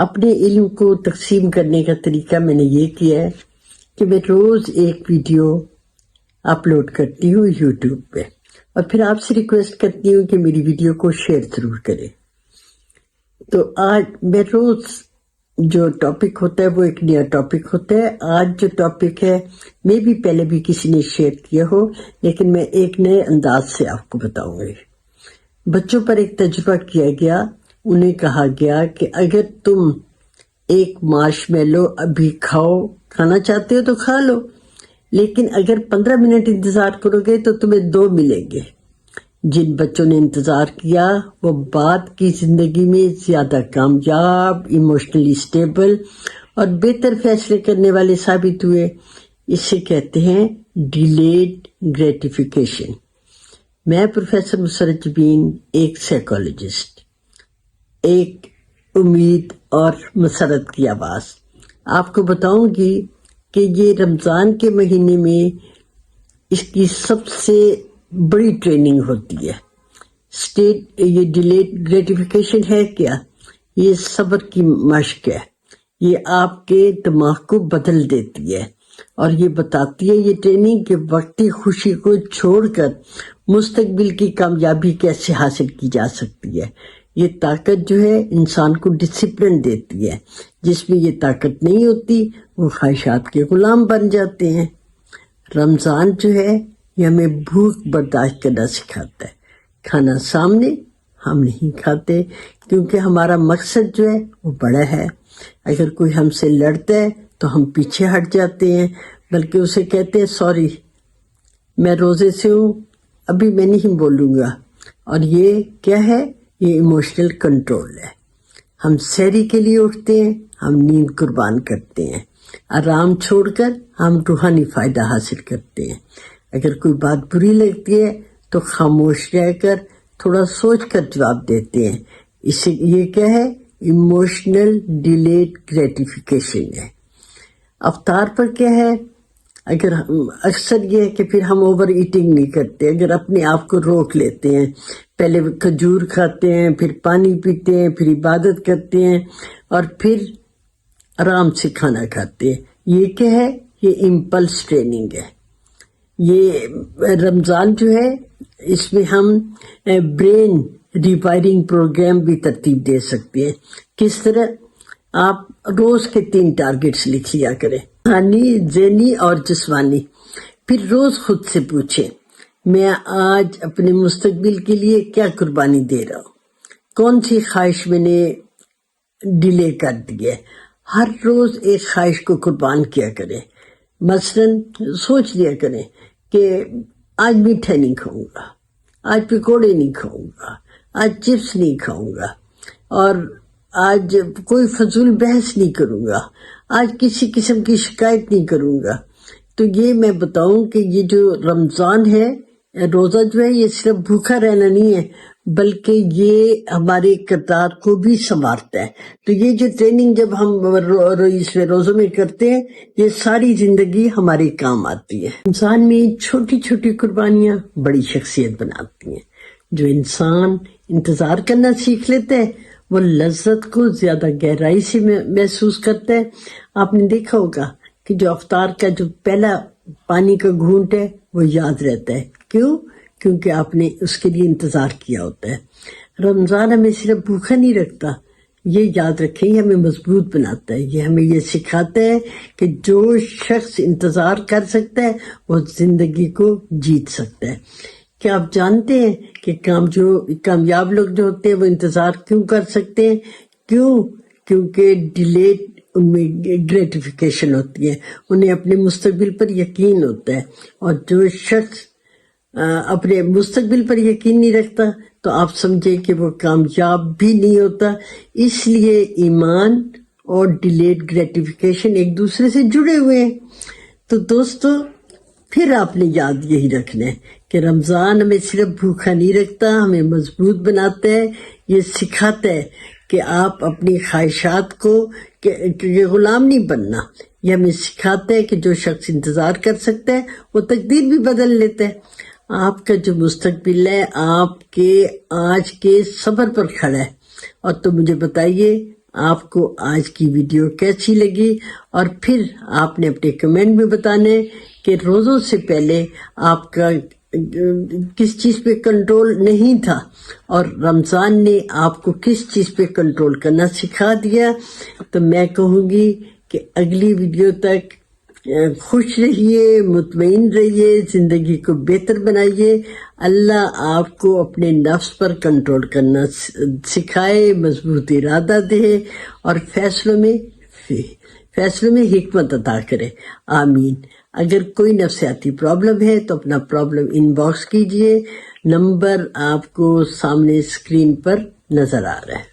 اپنے علم کو تقسیم کرنے کا طریقہ میں نے یہ کیا ہے کہ میں روز ایک ویڈیو اپلوڈ کرتی ہوں یوٹیوب پہ، اور پھر آپ سے ریکویسٹ کرتی ہوں کہ میری ویڈیو کو شیئر ضرور کریں۔ تو آج میں روز جو ٹاپک ہوتا ہے وہ ایک نیا ٹاپک ہوتا ہے۔ آج جو ٹاپک ہے میں بھی پہلے بھی کسی نے شیئر کیا ہو، لیکن میں ایک نئے انداز سے آپ کو بتاؤں گی۔ بچوں پر ایک تجربہ کیا گیا، انہیں کہا گیا کہ اگر تم ایک مارش میلو ابھی کھانا چاہتے ہو تو کھا لو، لیکن اگر 15 منٹ انتظار کرو گے تو تمہیں 2 ملیں گے۔ جن بچوں نے انتظار کیا وہ بعد کی زندگی میں زیادہ کامیاب، ایموشنلی اسٹیبل اور بہتر فیصلے کرنے والے ثابت ہوئے۔ اسے کہتے ہیں ڈیلیڈ گریٹیفیکیشن۔ میں پروفیسر مسرت جبین، ایک سائیکالوجسٹ، ایک امید اور مسرت کی آواز، آپ کو بتاؤں گی کہ یہ رمضان کے مہینے میں اس کی سب سے بڑی ٹریننگ ہوتی ہے۔ یہ ڈیلیڈ گریٹیفیکیشن ہے کیا؟ یہ صبر کی مشق ہے۔ یہ آپ کے دماغ کو بدل دیتی ہے اور یہ بتاتی ہے یہ ٹریننگ کہ وقتی خوشی کو چھوڑ کر مستقبل کی کامیابی کیسے حاصل کی جا سکتی ہے۔ یہ طاقت جو ہے انسان کو ڈسپلن دیتی ہے، جس میں یہ طاقت نہیں ہوتی وہ خواہشات کے غلام بن جاتے ہیں۔ رمضان جو ہے یہ ہمیں بھوک برداشت کرنا سکھاتا ہے۔ کھانا سامنے ہم نہیں کھاتے کیونکہ ہمارا مقصد جو ہے وہ بڑا ہے۔ اگر کوئی ہم سے لڑتا ہے تو ہم پیچھے ہٹ جاتے ہیں، بلکہ اسے کہتے ہیں سوری میں روزے سے ہوں، ابھی میں نہیں بولوں گا۔ اور یہ کیا ہے؟ یہ ایموشنل کنٹرول ہے۔ ہم سحری کے لیے اٹھتے ہیں، ہم نیند قربان کرتے ہیں، آرام چھوڑ کر ہم روحانی فائدہ حاصل کرتے ہیں۔ اگر کوئی بات بری لگتی ہے تو خاموش رہ کر تھوڑا سوچ کر جواب دیتے ہیں۔ اسے یہ کیا ہے؟ ایموشنل ڈیلیڈ گریٹیفیکیشن ہے۔ افطار پر کیا ہے؟ اگر اکثر یہ ہے کہ پھر ہم اوور ایٹنگ نہیں کرتے، اگر اپنے آپ کو روک لیتے ہیں، پہلے کھجور کھاتے ہیں، پھر پانی پیتے ہیں، پھر عبادت کرتے ہیں اور پھر آرام سے کھانا کھاتے ہیں۔ یہ کیا ہے؟ یہ امپلس ٹریننگ ہے۔ یہ رمضان جو ہے اس میں ہم برین ریوائرنگ پروگرام بھی ترتیب دے سکتے ہیں۔ کس طرح؟ آپ روز کے 3 ٹارگٹس لکھ لیا کریں، ذہنی، ذہنی اور جسمانی۔ پھر روز خود سے پوچھیں میں آج اپنے مستقبل کے لیے کیا قربانی دے رہا ہوں؟ کون سی خواہش میں نے ڈیلے کر دی ہے؟ ہر روز ایک خواہش کو قربان کیا کریں۔ مثلاً سوچ لیا کریں کہ آج میٹھا نہیں کھاؤں گا، آج پکوڑے نہیں کھاؤں گا، آج چپس نہیں کھاؤں گا، اور آج کوئی فضول بحث نہیں کروں گا، آج کسی قسم کی شکایت نہیں کروں گا۔ تو یہ میں بتاؤں کہ یہ جو رمضان ہے، روزہ جو ہے یہ صرف بھوکا رہنا نہیں ہے، بلکہ یہ ہمارے کردار کو بھی سنوارتا ہے۔ تو یہ جو ٹریننگ جب ہم اس میں روزوں میں کرتے ہیں، یہ ساری زندگی ہمارے کام آتی ہے۔ انسان میں چھوٹی چھوٹی قربانیاں بڑی شخصیت بناتی ہیں۔ جو انسان انتظار کرنا سیکھ لیتا ہے وہ لذت کو زیادہ گہرائی سے محسوس کرتا ہے۔ آپ نے دیکھا ہوگا کہ جو افطار کا جو پہلا پانی کا گھونٹ ہے وہ یاد رہتا ہے۔ کیوں؟ کیونکہ آپ نے اس کے لیے انتظار کیا ہوتا ہے۔ رمضان ہمیں صرف بھوکا نہیں رکھتا، یہ یاد رکھیں، یہ ہمیں مضبوط بناتا ہے۔ یہ ہمیں یہ سکھاتا ہے کہ جو شخص انتظار کر سکتا ہے وہ زندگی کو جیت سکتا ہے۔ کیا آپ جانتے ہیں کہ کامیاب لوگ جو ہوتے ہیں وہ انتظار کیوں کر سکتے ہیں؟ کیونکہ ڈیلیڈ ان میں گریٹیفیکیشن ہوتی ہے، انہیں اپنے مستقبل پر یقین ہوتا ہے۔ اور جو شخص اپنے مستقبل پر یقین نہیں رکھتا تو آپ سمجھیں کہ وہ کامیاب بھی نہیں ہوتا۔ اس لیے ایمان اور ڈیلیڈ گریٹیفیکیشن ایک دوسرے سے جڑے ہوئے ہیں۔ تو دوستو، پھر آپ نے یاد یہی رکھنا ہے کہ رمضان ہمیں صرف بھوکا نہیں رکھتا، ہمیں مضبوط بناتا ہے۔ یہ سکھاتا ہے کہ آپ اپنی خواہشات کو کہ غلام نہیں بننا۔ یہ ہمیں سکھاتا ہے کہ جو شخص انتظار کر سکتا ہے وہ تقدیر بھی بدل لیتا ہے۔ آپ کا جو مستقبل ہے آپ کے آج کے صبر پر کھڑا ہے۔ اور تو مجھے بتائیے آپ کو آج کی ویڈیو کیسی لگی، اور پھر آپ نے اپنے کمنٹ میں بتانے کہ روزوں سے پہلے آپ کا کس چیز پہ کنٹرول نہیں تھا اور رمضان نے آپ کو کس چیز پہ کنٹرول کرنا سکھا دیا۔ تو میں کہوں گی کہ اگلی ویڈیو تک خوش رہیے، مطمئن رہیے، زندگی کو بہتر بنائیے۔ اللہ آپ کو اپنے نفس پر کنٹرول کرنا سکھائے، مضبوط ارادہ دے، اور فیصلوں میں حکمت عطا کرے، آمین۔ اگر کوئی نفسیاتی پرابلم ہے تو اپنا پرابلم ان باکس کیجئے، نمبر آپ کو سامنے اسکرین پر نظر آ رہا ہے۔